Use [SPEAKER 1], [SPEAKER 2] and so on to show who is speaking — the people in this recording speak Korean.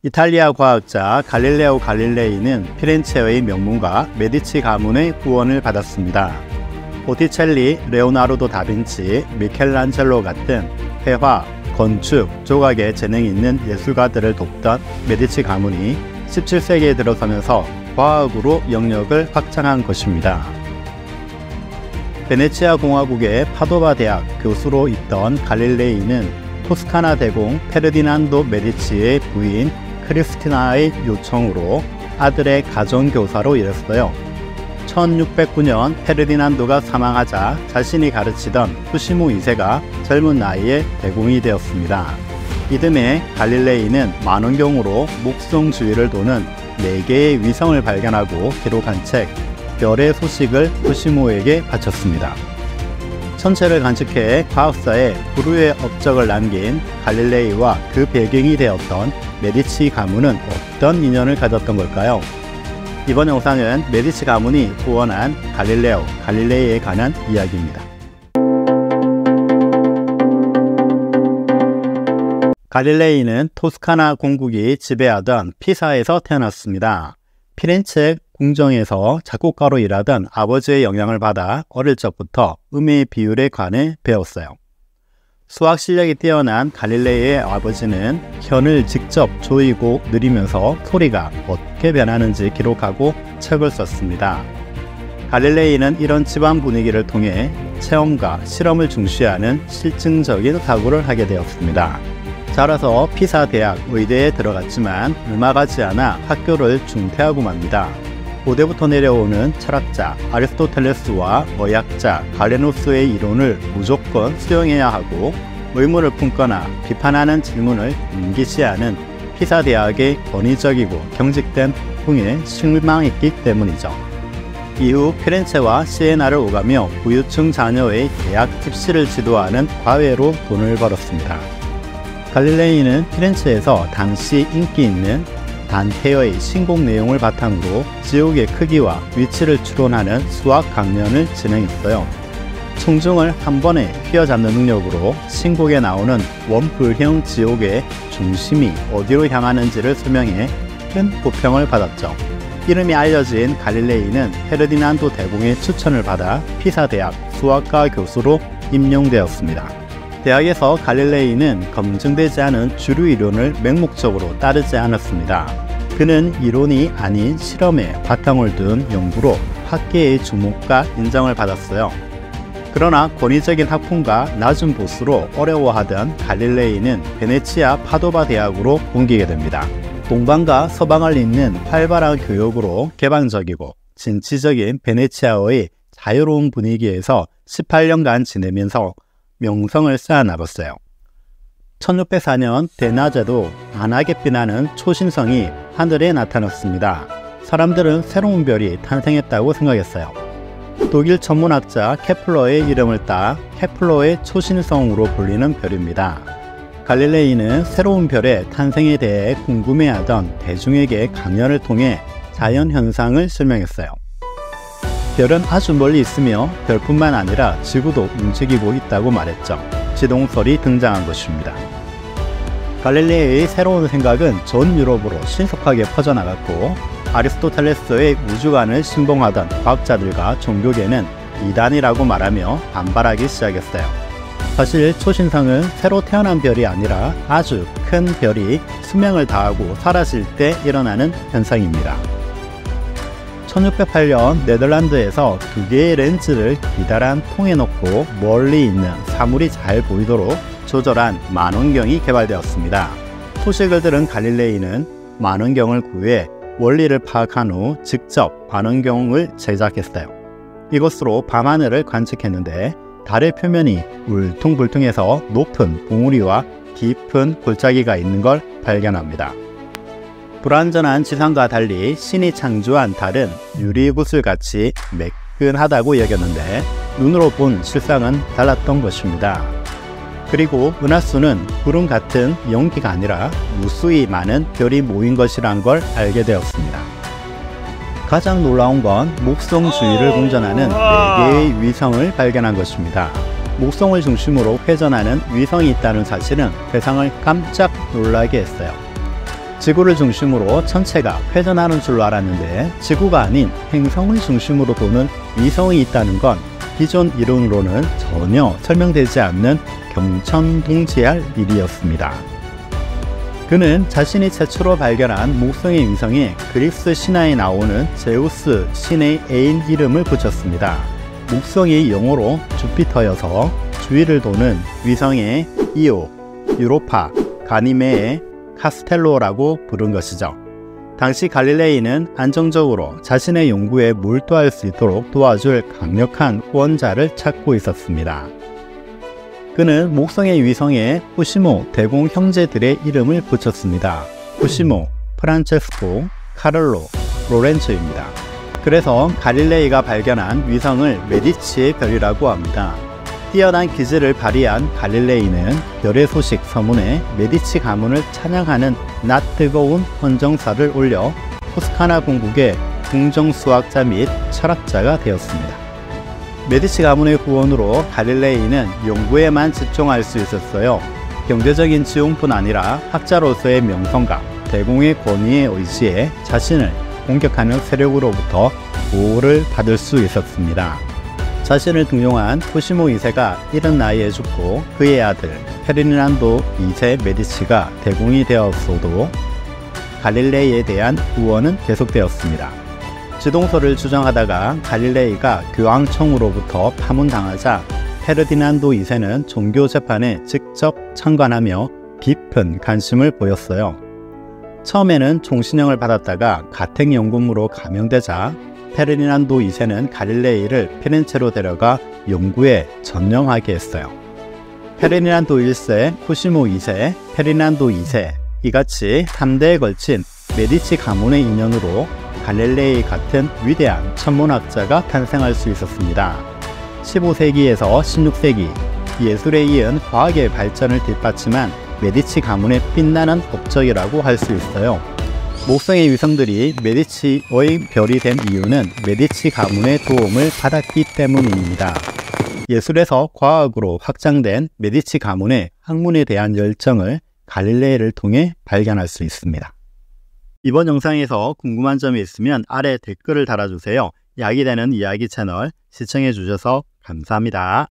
[SPEAKER 1] 이탈리아 과학자 갈릴레오 갈릴레이는 피렌체의 명문가 메디치 가문의 후원을 받았습니다. 보티첼리, 레오나르도 다빈치, 미켈란젤로 같은 회화, 건축, 조각에 재능이 있는 예술가들을 돕던 메디치 가문이 17세기에 들어서면서 과학으로 영역을 확장한 것입니다. 베네치아 공화국의 파도바 대학 교수로 있던 갈릴레이는 토스카나 대공 페르디난도 메디치의 부인 크리스티나의 요청으로 아들의 가정교사로 일했어요. 1609년 페르디난도가 사망하자 자신이 가르치던 푸시모 2세가 젊은 나이에 대공이 되었습니다. 이듬해 갈릴레이는 만원경으로 목성 주위를 도는 4개의 위성을 발견하고 기록한 책 별의 소식을 푸시모에게 바쳤습니다. 천체를 관측해 과학사에 불후의 업적을 남긴 갈릴레이와 그 배경이 되었던 메디치 가문은 어떤 인연을 가졌던 걸까요? 이번 영상은 메디치 가문이 후원한 갈릴레오 갈릴레이에 관한 이야기입니다. 갈릴레이는 토스카나 공국이 지배하던 피사에서 태어났습니다. 피렌체 궁정에서 작곡가로 일하던 아버지의 영향을 받아 어릴 적부터 음의 비율에 관해 배웠어요. 수학 실력이 뛰어난 갈릴레이의 아버지는 현을 직접 조이고 느리면서 소리가 어떻게 변하는지 기록하고 책을 썼습니다. 갈릴레이는 이런 집안 분위기를 통해 체험과 실험을 중시하는 실증적인 사고를 하게 되었습니다. 자라서 피사 대학 의대에 들어갔지만 얼마 가지 않아 학교를 중퇴하고 맙니다. 고대부터 내려오는 철학자 아리스토텔레스와 의학자 갈레노스의 이론을 무조건 수용해야 하고 의문을 품거나 비판하는 질문을 금기시하는 피사 대학의 권위적이고 경직된 풍에 실망했기 때문이죠. 이후 피렌체와 시에나를 오가며 부유층 자녀의 대학 입시를 지도하는 과외로 돈을 벌었습니다. 갈릴레이는 피렌체에서 당시 인기 있는 단테의 신곡 내용을 바탕으로 지옥의 크기와 위치를 추론하는 수학 강연을 진행했어요. 청중을 한 번에 휘어잡는 능력으로 신곡에 나오는 원뿔형 지옥의 중심이 어디로 향하는지를 설명해 큰 호평을 받았죠. 이름이 알려진 갈릴레이는 페르디난도 대공의 추천을 받아 피사 대학 수학과 교수로 임용되었습니다. 대학에서 갈릴레이는 검증되지 않은 주류 이론을 맹목적으로 따르지 않았습니다. 그는 이론이 아닌 실험에 바탕을 둔 연구로 학계의 주목과 인정을 받았어요. 그러나 권위적인 학풍과 낮은 보수로 어려워하던 갈릴레이는 베네치아 파도바 대학으로 옮기게 됩니다. 동방과 서방을 잇는 활발한 교육으로 개방적이고 진취적인 베네치아의 자유로운 분위기에서 18년간 지내면서 명성을 쌓아나갔어요. 1604년 대낮에도 환하게 빛나는 초신성이 하늘에 나타났습니다. 사람들은 새로운 별이 탄생했다고 생각했어요. 독일 천문학자 케플러의 이름을 따 케플러의 초신성으로 불리는 별입니다. 갈릴레이는 새로운 별의 탄생에 대해 궁금해하던 대중에게 강연을 통해 자연현상을 설명했어요. 별은 아주 멀리 있으며 별뿐만 아니라 지구도 움직이고 있다고 말했죠. 지동설이 등장한 것입니다. 갈릴레이의 새로운 생각은 전 유럽으로 신속하게 퍼져나갔고 아리스토텔레스의 우주관을 신봉하던 과학자들과 종교계는 이단이라고 말하며 반발하기 시작했어요. 사실 초신성은 새로 태어난 별이 아니라 아주 큰 별이 수명을 다하고 사라질 때 일어나는 현상입니다. 1608년 네덜란드에서 2개의 렌즈를 기다란 통에 넣고 멀리 있는 사물이 잘 보이도록 조절한 만원경이 개발되었습니다. 소식을 들은 갈릴레이는 만원경을 구해 원리를 파악한 후 직접 만원경을 제작했어요. 이것으로 밤하늘을 관측했는데 달의 표면이 울퉁불퉁해서 높은 봉우리와 깊은 골짜기가 있는 걸 발견합니다. 불완전한 지상과 달리 신이 창조한 달은 유리구슬같이 매끈하다고 여겼는데 눈으로 본 실상은 달랐던 것입니다. 그리고 은하수는 구름 같은 연기가 아니라 무수히 많은 별이 모인 것이란 걸 알게 되었습니다. 가장 놀라운 건 목성 주위를 공전하는 4개의 위성을 발견한 것입니다. 목성을 중심으로 회전하는 위성이 있다는 사실은 세상을 깜짝 놀라게 했어요. 지구를 중심으로 전체가 회전하는 줄로 알았는데 지구가 아닌 행성을 중심으로 도는 위성이 있다는 건 기존 이론으로는 전혀 설명되지 않는 경천동지할 일이었습니다. 그는 자신이 최초로 발견한 목성의 위성에 그리스 신화에 나오는 제우스 신의 애인 이름을 붙였습니다. 목성이 영어로 주피터여서 주위를 도는 위성의 이오, 유로파, 가니메에, 카스텔로라고 부른 것이죠. 당시 갈릴레이는 안정적으로 자신의 연구에 몰두할 수 있도록 도와줄 강력한 후원자를 찾고 있었습니다. 그는 목성의 위성에 후시모 대공 형제들의 이름을 붙였습니다. 후시모, 프란체스코, 카를로, 로렌초입니다. 그래서 갈릴레이가 발견한 위성을 메디치의 별이라고 합니다. 뛰어난 기질을 발휘한 갈릴레이는 별의 소식 서문에 메디치 가문을 찬양하는 낮 뜨거운 헌정사를 올려 토스카나 공국의 궁정수학자 및 철학자가 되었습니다. 메디치 가문의 후원으로 갈릴레이는 연구에만 집중할 수 있었어요. 경제적인 지원뿐 아니라 학자로서의 명성과 대공의 권위에 의지해 자신을 공격하는 세력으로부터 보호를 받을 수 있었습니다. 자신을 등용한 후시모 2세가 이른 나이에 죽고 그의 아들 페르디난도 2세 메디치가 대공이 되었어도 갈릴레이에 대한 후원은 계속되었습니다. 지동서를 주장하다가 갈릴레이가 교황청으로부터 파문당하자 페르디난도 2세는 종교 재판에 직접 참관하며 깊은 관심을 보였어요. 처음에는 총신형을 받았다가 가택연금으로 감형되자 페르디난도 2세는 갈릴레이를 피렌체로 데려가 연구에 전념하게 했어요. 페르디난도 1세, 후시모 2세, 페르디난도 2세 이같이 3대에 걸친 메디치 가문의 인연으로 갈릴레이 같은 위대한 천문학자가 탄생할 수 있었습니다. 15세기에서 16세기 예술에 이은 과학의 발전을 뒷받침한 메디치 가문의 빛나는 업적이라고 할 수 있어요. 목성의 위성들이 메디치의 별이 된 이유는 메디치 가문의 도움을 받았기 때문입니다. 예술에서 과학으로 확장된 메디치 가문의 학문에 대한 열정을 갈릴레이를 통해 발견할 수 있습니다. 이번 영상에서 궁금한 점이 있으면 아래 댓글을 달아주세요. 약이 되는 이야기 채널 시청해 주셔서 감사합니다.